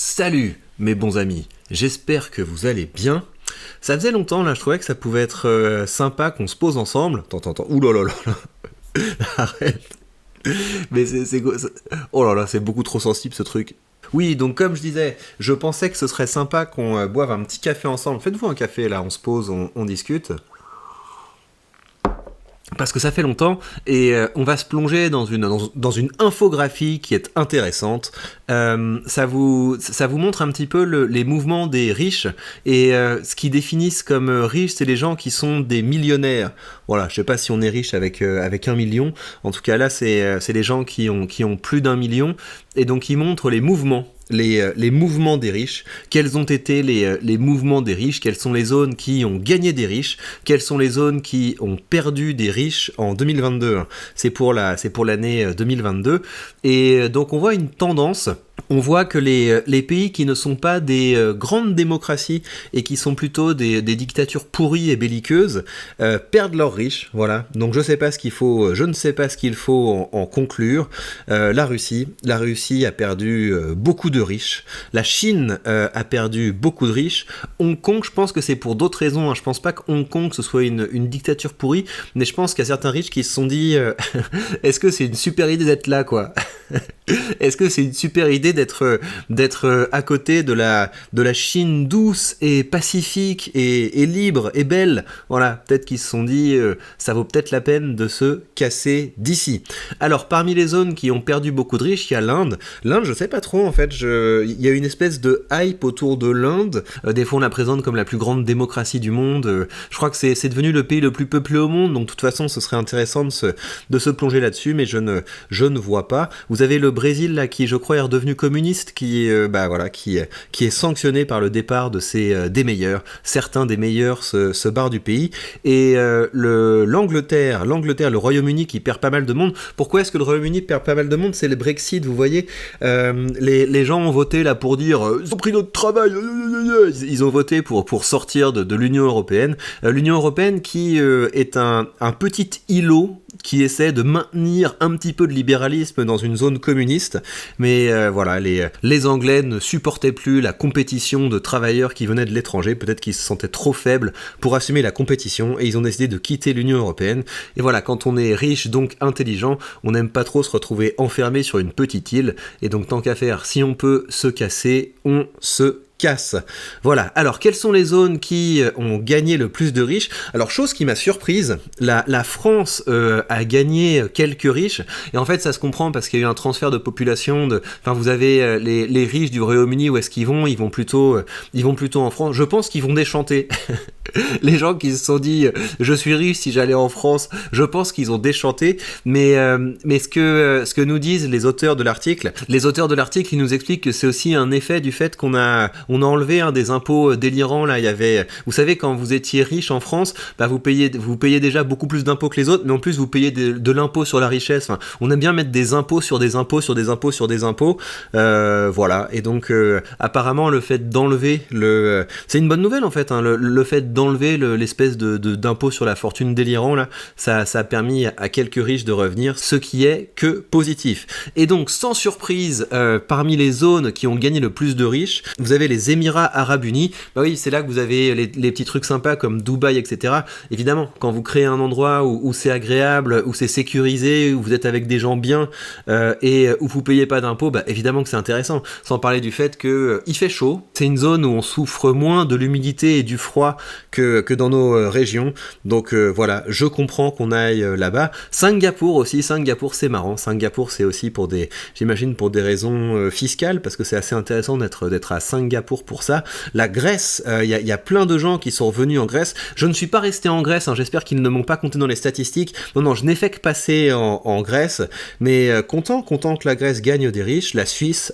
Salut mes bons amis, j'espère que vous allez bien. Ça faisait longtemps là, je trouvais que ça pouvait être sympa qu'on se pose ensemble. Attends, ouh là là là là, arrête. Mais oh là là, c'est beaucoup trop sensible ce truc. Oui, donc comme je disais, je pensais que ce serait sympa qu'on boive un petit café ensemble. Faites-vous un café là, on se pose, on discute. Parce que ça fait longtemps et on va se plonger dans une infographie qui est intéressante. Ça vous montre un petit peu les mouvements des riches et ce qu'ils définissent comme riches, c'est les gens qui sont des millionnaires. Voilà, je sais pas si on est riche avec 1 million. En tout cas là, c'est les gens qui ont plus d'1 million et donc ils montrent les mouvements. Les mouvements des riches, quels ont été les mouvements des riches, quelles sont les zones qui ont gagné des riches, quelles sont les zones qui ont perdu des riches en 2022. C'est pour l'année 2022. Et donc on voit une tendance. On voit que les pays qui ne sont pas des grandes démocraties et qui sont plutôt des dictatures pourries et belliqueuses perdent leurs riches. Voilà. Donc je ne sais pas ce qu'il faut en conclure. La Russie a perdu beaucoup de riches. La Chine a perdu beaucoup de riches. Hong Kong, je pense que c'est pour d'autres raisons. Je pense pas que Hong Kong ce soit une dictature pourrie, mais je pense qu'il y a certains riches qui se sont dit est-ce que c'est une super idée d'être là, quoi? Est-ce que c'est une super idée d'être à côté de la Chine douce et pacifique et libre et belle? Voilà, peut-être qu'ils se sont dit ça vaut peut-être la peine de se casser d'ici. Alors parmi les zones qui ont perdu beaucoup de riches, il y a l'Inde. L'Inde, je sais pas trop en fait, il y a une espèce de hype autour de l'Inde. Des fois on la présente comme la plus grande démocratie du monde. Je crois que c'est devenu le pays le plus peuplé au monde, donc de toute façon ce serait intéressant de se plonger là-dessus, mais je ne vois pas. Vous avez le Brésil là qui je crois est redevenu communiste, qui est sanctionné par le départ de des meilleurs. Certains des meilleurs se barrent du pays et l'Angleterre, le Royaume-Uni qui perd pas mal de monde. Pourquoi est-ce que le Royaume-Uni perd pas mal de monde? C'est le Brexit, vous voyez. Les gens ont voté là pour dire ils ont pris notre travail, ils ont voté pour sortir de l'Union Européenne. L'Union Européenne qui est un petit îlot qui essaie de maintenir un petit peu de libéralisme dans une zone communiste, mais voilà, les Anglais ne supportaient plus la compétition de travailleurs qui venaient de l'étranger, peut-être qu'ils se sentaient trop faibles pour assumer la compétition, et ils ont décidé de quitter l'Union Européenne, et voilà, quand on est riche, donc intelligent, on n'aime pas trop se retrouver enfermé sur une petite île, et donc tant qu'à faire, si on peut se casser, on se casse. Voilà. Alors, quelles sont les zones qui ont gagné le plus de riches? Alors, chose qui m'a surprise, la France a gagné quelques riches, et en fait, ça se comprend parce qu'il y a eu un transfert de population. Enfin, vous avez les riches du Royaume-Uni, où est-ce qu'ils vont? Ils vont plutôt en France. Je pense qu'ils vont déchanter. Les gens qui se sont dit je suis riche si j'allais en France, je pense qu'ils ont déchanté, mais ce que nous disent les auteurs de l'article, ils nous expliquent que c'est aussi un effet du fait qu'on a enlevé des impôts délirants. Là, il y avait, vous savez, quand vous étiez riche en France, bah vous payez déjà beaucoup plus d'impôts que les autres, mais en plus vous payez de l'impôt sur la richesse. Enfin, on aime bien mettre des impôts sur des impôts sur des impôts sur des impôts, voilà. Et donc apparemment le fait d'enlever c'est une bonne nouvelle en fait, hein, le fait d'enlever l'espèce d'impôt sur la fortune délirant là, ça a permis à quelques riches de revenir, ce qui est que positif. Et donc sans surprise, parmi les zones qui ont gagné le plus de riches, vous avez les Émirats Arabes Unis. Bah oui, c'est là que vous avez les petits trucs sympas comme Dubaï, etc. Évidemment, quand vous créez un endroit où c'est agréable, où c'est sécurisé, où vous êtes avec des gens bien et où vous payez pas d'impôts, bah évidemment que c'est intéressant. Sans parler du fait que il fait chaud, c'est une zone où on souffre moins de l'humidité et du froid que dans nos régions. Donc voilà, je comprends qu'on aille là-bas. Singapour aussi, c'est marrant. Singapour, c'est aussi j'imagine pour des raisons fiscales, parce que c'est assez intéressant d'être à Singapour pour ça. La Grèce, il y a plein de gens qui sont revenus en Grèce. Je ne suis pas resté en Grèce, hein, j'espère qu'ils ne m'ont pas compté dans les statistiques. Non, je n'ai fait que passer en Grèce, mais content que la Grèce gagne des riches. La Suisse,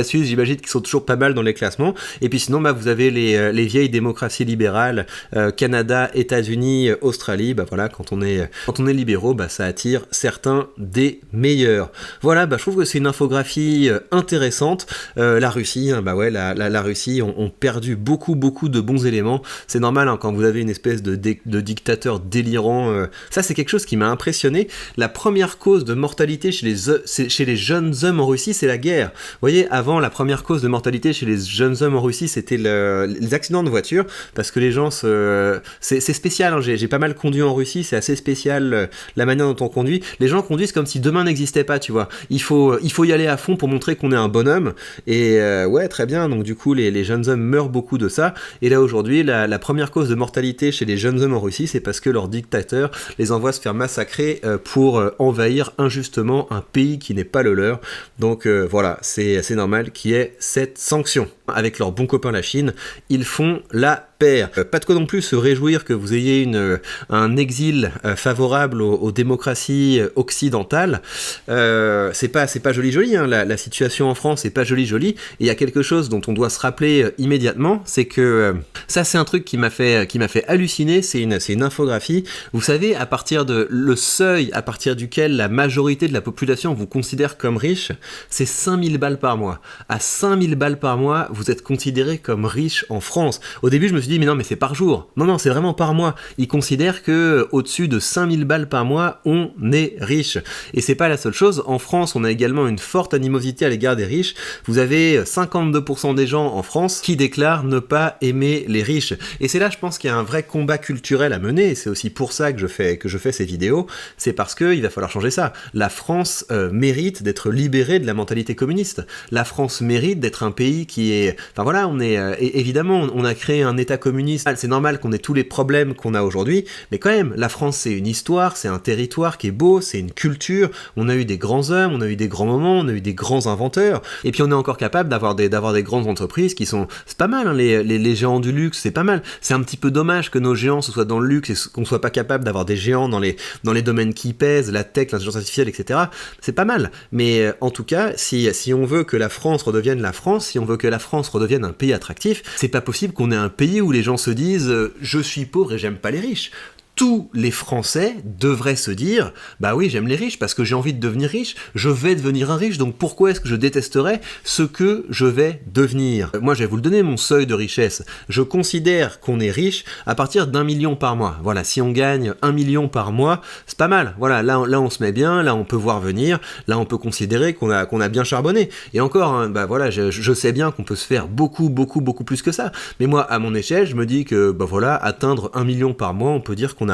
j'imagine qu'ils sont toujours pas mal dans les classements. Et puis sinon, bah, vous avez les vieilles démocraties libérales, Canada, États-Unis, Australie. Bah voilà, quand on est libéraux, bah ça attire certains des meilleurs. Voilà, bah je trouve que c'est une infographie intéressante. La Russie, hein, bah ouais, la la Russie ont perdu beaucoup de bons éléments. C'est normal hein, quand vous avez une espèce de dictateur délirant. Ça c'est quelque chose qui m'a impressionné. La première cause de mortalité chez les jeunes hommes en Russie, c'est la guerre. Vous voyez, avant, la première cause de mortalité chez les jeunes hommes en Russie, c'était les accidents de voiture, parce que les gens c'est spécial, hein. J'ai pas mal conduit en Russie, c'est assez spécial la manière dont on conduit. Les gens conduisent comme si demain n'existait pas, tu vois. Il faut y aller à fond pour montrer qu'on est un bonhomme. Et ouais, très bien. Donc du coup, les jeunes hommes meurent beaucoup de ça. Et là aujourd'hui, la première cause de mortalité chez les jeunes hommes en Russie, c'est parce que leur dictateur les envoie se faire massacrer pour envahir injustement un pays qui n'est pas le leur. Donc voilà, c'est normal qu'il y ait cette sanction. Avec leur bon copain la Chine, ils font la paire. Pas de quoi non plus se réjouir que vous ayez un exil favorable aux démocraties occidentales. C'est pas joli hein. La situation en France c'est pas joli. Et il y a quelque chose dont on doit se rappeler immédiatement, c'est que ça c'est un truc qui m'a fait halluciner. C'est une infographie. Vous savez, à partir de le seuil à partir duquel la majorité de la population vous considère comme riche, c'est 5000 balles par mois. À 5000 balles par mois, vous êtes considéré comme riche en France. Au début, je me suis dit, mais non, mais c'est par jour. Non, c'est vraiment par mois. Ils considèrent que au-dessus de 5000 balles par mois, on est riche. Et c'est pas la seule chose. En France, on a également une forte animosité à l'égard des riches. Vous avez 52% des gens en France qui déclarent ne pas aimer les riches. Et c'est là, je pense qu'il y a un vrai combat culturel à mener. Et c'est aussi pour ça que je fais ces vidéos. C'est parce qu'il va falloir changer ça. La France mérite d'être libérée de la mentalité communiste. La France mérite d'être un pays qui est... Enfin voilà, évidemment, on a créé un État communiste. C'est normal qu'on ait tous les problèmes qu'on a aujourd'hui, mais quand même, la France, c'est une histoire, c'est un territoire qui est beau, c'est une culture. On a eu des grands hommes, on a eu des grands moments, on a eu des grands inventeurs. Et puis on est encore capable d'avoir des grandes entreprises qui sont... C'est pas mal, hein, les géants du luxe, c'est pas mal. C'est un petit peu dommage que nos géants ce soit dans le luxe et qu'on soit pas capable d'avoir des géants dans les domaines qui pèsent, la tech, l'intelligence artificielle, etc. C'est pas mal. Mais en tout cas, si on veut que la France redevienne la France, si on veut que la France redevienne un pays attractif, c'est pas possible qu'on ait un pays où les gens se disent je suis pauvre et j'aime pas les riches. Tous les Français devraient se dire bah oui, j'aime les riches parce que j'ai envie de devenir riche, je vais devenir un riche, donc pourquoi est-ce que je détesterais ce que je vais devenir? Moi, je vais vous le donner, mon seuil de richesse. Je considère qu'on est riche à partir d'1 million par mois. Voilà, si on gagne 1 million par mois, c'est pas mal. Voilà, là on se met bien, là on peut voir venir, là on peut considérer qu'on a bien charbonné. Et encore, hein, bah voilà, je sais bien qu'on peut se faire beaucoup plus que ça. Mais moi, à mon échelle, je me dis que bah voilà, atteindre 1 million par mois, on peut dire qu'on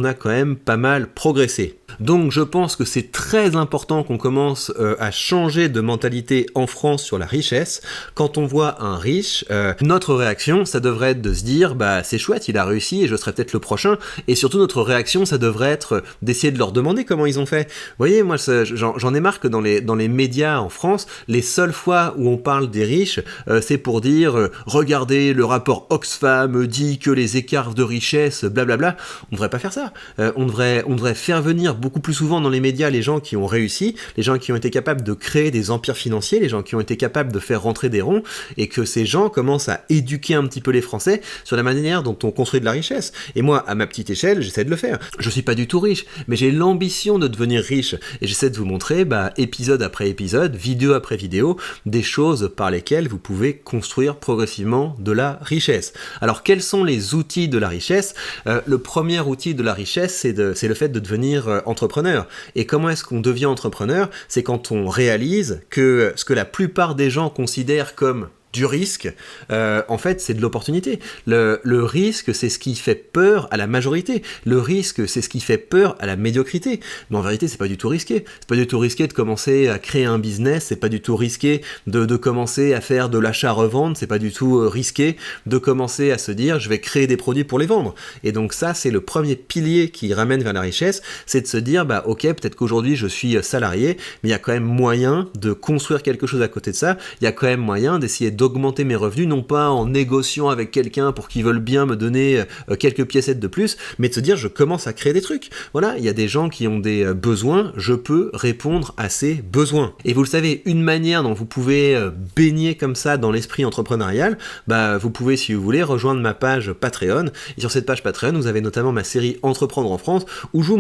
a quand même pas mal progressé. Donc je pense que c'est très important qu'on commence à changer de mentalité en France sur la richesse. Quand on voit un riche, notre réaction, ça devrait être de se dire bah c'est chouette, il a réussi et je serai peut-être le prochain. Et surtout notre réaction, ça devrait être d'essayer de leur demander comment ils ont fait. Vous voyez, moi j'en ai marre que dans les médias en France, les seules fois où on parle des riches, c'est pour dire regardez, le rapport Oxfam dit que les écarts de richesse, blablabla. On devrait pas faire ça. On devrait faire venir beaucoup plus souvent dans les médias les gens qui ont réussi, les gens qui ont été capables de créer des empires financiers, les gens qui ont été capables de faire rentrer des ronds, et que ces gens commencent à éduquer un petit peu les Français sur la manière dont on construit de la richesse. Et moi, à ma petite échelle, j'essaie de le faire. Je suis pas du tout riche, mais j'ai l'ambition de devenir riche, et j'essaie de vous montrer, épisode après épisode, vidéo après vidéo, des choses par lesquelles vous pouvez construire progressivement de la richesse. Alors, quels sont les outils de la richesse? Le premier outil de la richesse, c'est le fait de devenir entrepreneur. Et comment est-ce qu'on devient entrepreneur? C'est quand on réalise que ce que la plupart des gens considèrent comme du risque, en fait, c'est de l'opportunité. Le risque, c'est ce qui fait peur à la majorité. Le risque, c'est ce qui fait peur à la médiocrité. Mais en vérité, c'est pas du tout risqué. C'est pas du tout risqué de commencer à créer un business, c'est pas du tout risqué de commencer à faire de l'achat-revente, c'est pas du tout risqué de commencer à se dire je vais créer des produits pour les vendre. Et donc ça, c'est le premier pilier qui ramène vers la richesse, c'est de se dire ok, peut-être qu'aujourd'hui je suis salarié, mais il y a quand même moyen de construire quelque chose à côté de ça, il y a quand même moyen d'essayer d'augmenter mes revenus, non pas en négociant avec quelqu'un pour qu'il veuille bien me donner quelques piécettes de plus, mais de se dire je commence à créer des trucs. Voilà, il y a des gens qui ont des besoins, je peux répondre à ces besoins. Et vous le savez, une manière dont vous pouvez baigner comme ça dans l'esprit entrepreneurial, vous pouvez, si vous voulez, rejoindre ma page Patreon. Et sur cette page Patreon, vous avez notamment ma série Entreprendre en France, où je vous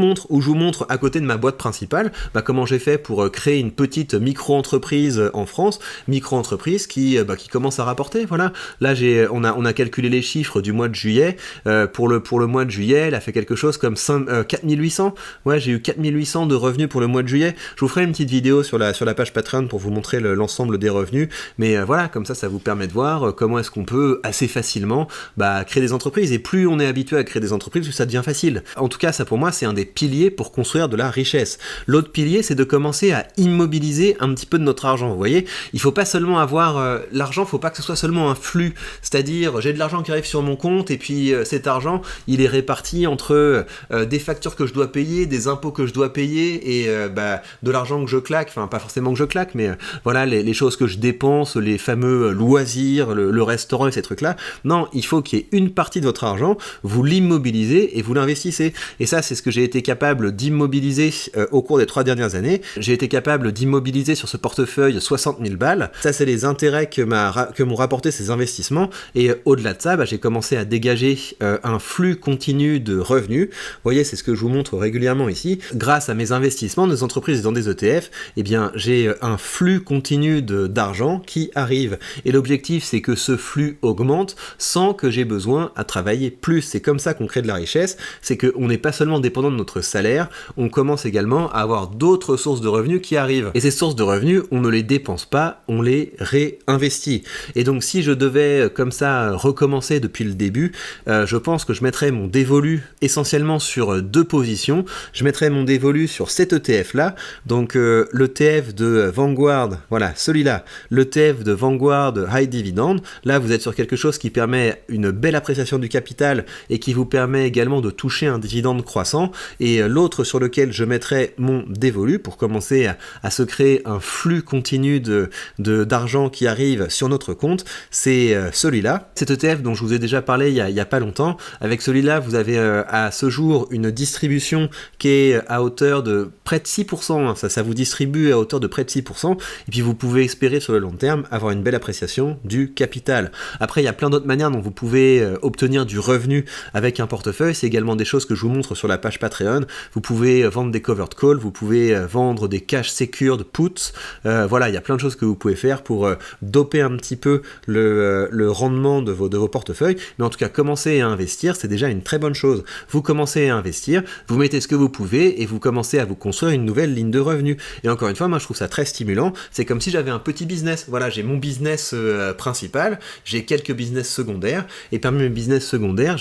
montre à côté de ma boîte principale, comment j'ai fait pour créer une petite micro-entreprise en France, micro-entreprise qui commence à rapporter. Voilà. Là, on a calculé les chiffres du mois de juillet. Pour le mois de juillet, elle a fait quelque chose comme 4800. Ouais, j'ai eu 4800 de revenus pour le mois de juillet. Je vous ferai une petite vidéo sur la page Patreon pour vous montrer l'ensemble des revenus. Mais voilà, comme ça vous permet de voir comment est-ce qu'on peut assez facilement créer des entreprises. Et plus on est habitué à créer des entreprises, plus ça devient facile. En tout cas, ça pour moi, c'est un des piliers pour construire de la richesse. L'autre pilier, c'est de commencer à immobiliser un petit peu de notre argent. Vous voyez, il faut pas seulement avoir l'argent, faut pas que ce soit seulement un flux. C'est-à-dire, j'ai de l'argent qui arrive sur mon compte et puis cet argent, il est réparti entre des factures que je dois payer, des impôts que je dois payer et de l'argent que je claque. Enfin, pas forcément que je claque, mais voilà, les choses que je dépense, les fameux loisirs, le restaurant et ces trucs-là. Non, il faut qu'il y ait une partie de votre argent, vous l'immobilisez et vous l'investissez. Et ça, c'est ce que j'ai été capable d'immobiliser au cours des 3 dernières années. J'ai été capable d'immobiliser sur ce portefeuille 60 000 balles. Ça, c'est les intérêts que m'ont rapporté ces investissements. Et au-delà de ça, j'ai commencé à dégager un flux continu de revenus. Vous voyez, c'est ce que je vous montre régulièrement ici. Grâce à mes investissements dans des entreprises et dans des ETF, eh bien, j'ai un flux continu d'argent qui arrive. Et l'objectif, c'est que ce flux augmente sans que j'ai besoin à travailler plus. C'est comme ça qu'on crée de la richesse. C'est qu'on n'est pas seulement dépendant de notre salaire, on commence également à avoir d'autres sources de revenus qui arrivent. Et ces sources de revenus, on ne les dépense pas, on les réinvestit. Et donc, si je devais comme ça recommencer depuis le début, je pense que je mettrais mon dévolu essentiellement sur 2 positions. Je mettrais mon dévolu sur cet ETF là, donc l'ETF de Vanguard, voilà, celui-là, l'ETF de Vanguard High Dividend. Là, vous êtes sur quelque chose qui permet une belle appréciation du capital et qui vous permet également de toucher un dividende croissant. Et l'autre sur lequel je mettrais mon dévolu pour commencer à se créer un flux continu d'argent qui arrive sur notre compte, c'est celui-là. Cet ETF dont je vous ai déjà parlé il y a pas longtemps. Avec celui-là, vous avez à ce jour une distribution qui est à hauteur de près de 6%. Hein. Ça vous distribue à hauteur de près de 6%. Et puis vous pouvez espérer sur le long terme avoir une belle appréciation du capital. Après, il y a plein d'autres manières dont vous pouvez obtenir du revenu avec un portefeuille. C'est également des choses que je vous montre sur la page Patreon. Vous pouvez vendre des covered calls, vous pouvez vendre des cash secured puts. Voilà, il y a plein de choses que vous pouvez faire pour doper un petit peu le rendement de vos portefeuilles. Mais en tout cas, commencer à investir, c'est déjà une très bonne chose. Vous commencez à investir, vous mettez ce que vous pouvez et vous commencez à vous construire une nouvelle ligne de revenus. Et encore une fois, moi je trouve ça très stimulant. C'est comme si j'avais un petit business. Voilà, j'ai mon business principal, j'ai quelques business secondaires et parmi mes business secondaires,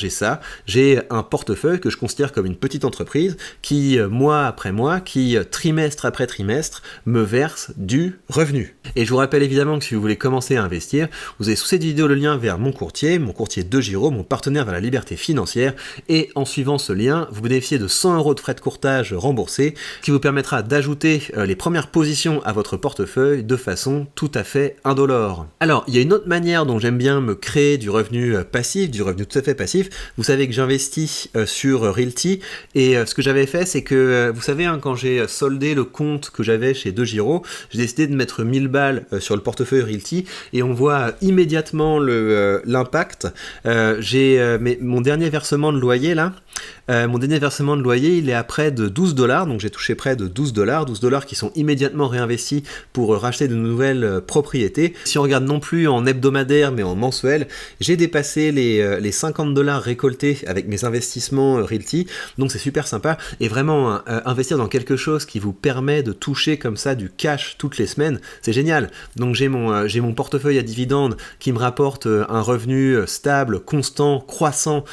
j'ai un portefeuille que je considère comme une petite entreprise qui, mois après mois, qui trimestre après trimestre, me verse du revenu. Et je vous rappelle évidemment que si vous voulez commencer à investir, vous avez sous cette vidéo le lien vers mon courtier DeGiraud, mon partenaire vers la liberté financière, et en suivant ce lien, vous bénéficiez de 100 € de frais de courtage remboursés, qui vous permettra d'ajouter les premières positions à votre portefeuille de façon tout à fait indolore. Alors, il y a une autre manière dont j'aime bien me créer du revenu passif, du revenu tout à fait passif. Vous savez que j'investis sur Realty, et ce que j'avais fait, c'est que, vous savez, hein, quand j'ai soldé le compte que j'avais chez DeGiraud, j'ai décidé de mettre 1000 balles sur le portefeuille Realty, et on voit immédiatement l'impact. Mon dernier versement de loyer là, il est à près de 12 $, donc j'ai touché près de 12 $, qui sont immédiatement réinvestis pour racheter de nouvelles propriétés. Si on regarde non plus en hebdomadaire mais en mensuel, j'ai dépassé les 50 $ récoltés avec mes investissements Realty, donc c'est super sympa. Et vraiment, investir dans quelque chose qui vous permet de toucher comme ça du cash toutes les semaines, c'est génial. Donc j'ai mon portefeuille à dividendes qui me rapporte un revenu stable, constant, croissant,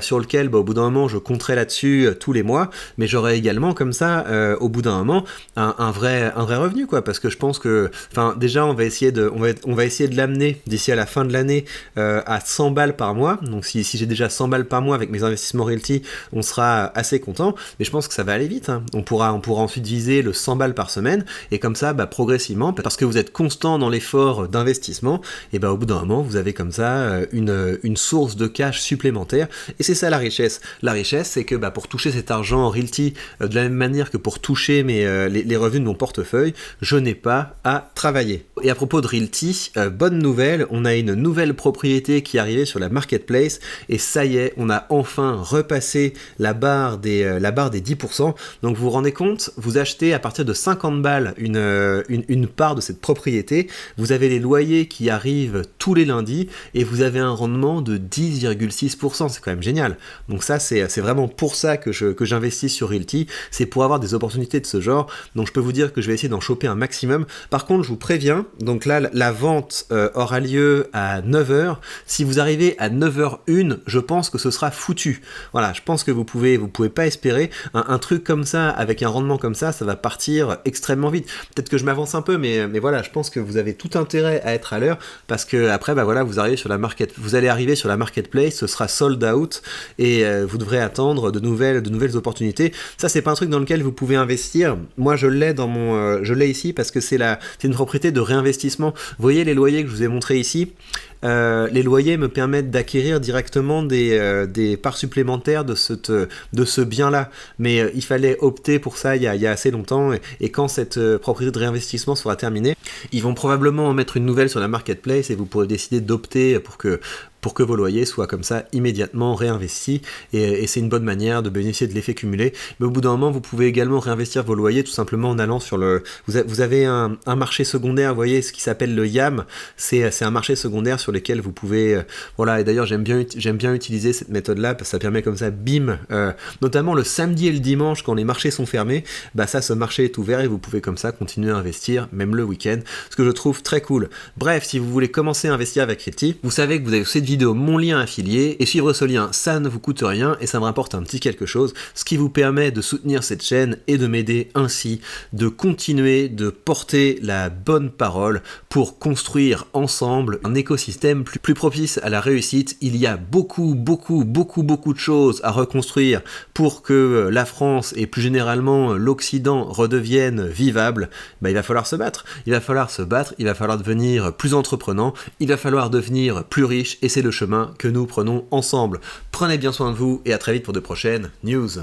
sur lequel au bout d'un moment je compterai là-dessus tous les mois, mais j'aurai également comme ça au bout d'un moment un vrai revenu, quoi, parce que je pense que, enfin, déjà on va essayer de l'amener d'ici à la fin de l'année à 100 balles par mois. Donc si j'ai déjà 100 balles par mois avec mes investissements Realty, on sera assez content, mais je pense que ça va aller vite, hein. On pourra ensuite viser le 100 balles par semaine, et comme ça, progressivement, parce que vous êtes constant dans l'effort d'investissement, et au bout d'un moment vous avez comme ça une source de cash supplémentaire. Et c'est ça la richesse. La richesse, c'est que pour toucher cet argent en Realty, de la même manière que pour toucher les revenus de mon portefeuille, je n'ai pas à travailler. Et à propos de Realty, bonne nouvelle, on a une nouvelle propriété qui est arrivée sur la marketplace, et ça y est, on a enfin repassé la barre des 10%. Donc vous vous rendez compte, vous achetez à partir de 50 balles une part de cette propriété, vous avez les loyers loyer qui arrive tous les lundis et vous avez un rendement de 10,6%. C'est quand même génial. Donc ça, c'est vraiment pour ça que j'investis sur Realty. C'est pour avoir des opportunités de ce genre. Donc je peux vous dire que je vais essayer d'en choper un maximum. Par contre, je vous préviens, donc là, la vente aura lieu à 9h. Si vous arrivez à 9h01, je pense que ce sera foutu. Voilà, je pense que vous pouvez pas espérer. Un truc comme ça, avec un rendement comme ça va partir extrêmement vite. Peut-être que je m'avance un peu, mais voilà, je pense que vous avez tout intérêt à être à l'heure, parce que après, bah voilà, vous allez arriver sur la marketplace, ce sera sold out, et vous devrez attendre de nouvelles opportunités. Ça, c'est pas un truc dans lequel vous pouvez investir. Moi, je l'ai ici parce que c'est une propriété de réinvestissement. Vous voyez les loyers que je vous ai montrés ici. Les loyers me permettent d'acquérir directement des parts supplémentaires de ce bien-là. Mais il fallait opter pour ça il y a assez longtemps. Et quand cette propriété de réinvestissement sera terminée, ils vont probablement en mettre une nouvelle sur la marketplace et vous pourrez décider d'opter pour que vos loyers soient comme ça immédiatement réinvestis, et c'est une bonne manière de bénéficier de l'effet cumulé. Mais au bout d'un moment, vous pouvez également réinvestir vos loyers tout simplement en allant sur vous avez un marché secondaire, vous voyez, ce qui s'appelle le YAM, c'est un marché secondaire sur lequel vous pouvez, voilà, et d'ailleurs j'aime bien utiliser cette méthode-là, parce que ça permet comme ça, bim, notamment le samedi et le dimanche quand les marchés sont fermés, bah ça, ce marché est ouvert et vous pouvez comme ça continuer à investir, même le week-end, ce que je trouve très cool. Bref, si vous voulez commencer à investir avec Realty, vous savez que vous avez cette vidéo, mon lien affilié, et suivre ce lien, ça ne vous coûte rien et ça me rapporte un petit quelque chose, ce qui vous permet de soutenir cette chaîne et de m'aider ainsi de continuer de porter la bonne parole pour construire ensemble un écosystème plus propice à la réussite. Il y a beaucoup de choses à reconstruire pour que la France et plus généralement l'Occident redeviennent vivables. Bah, il va falloir se battre, il va falloir devenir plus entreprenant, il va falloir devenir plus riche, et c'est le chemin que nous prenons ensemble. Prenez bien soin de vous et à très vite pour de prochaines news.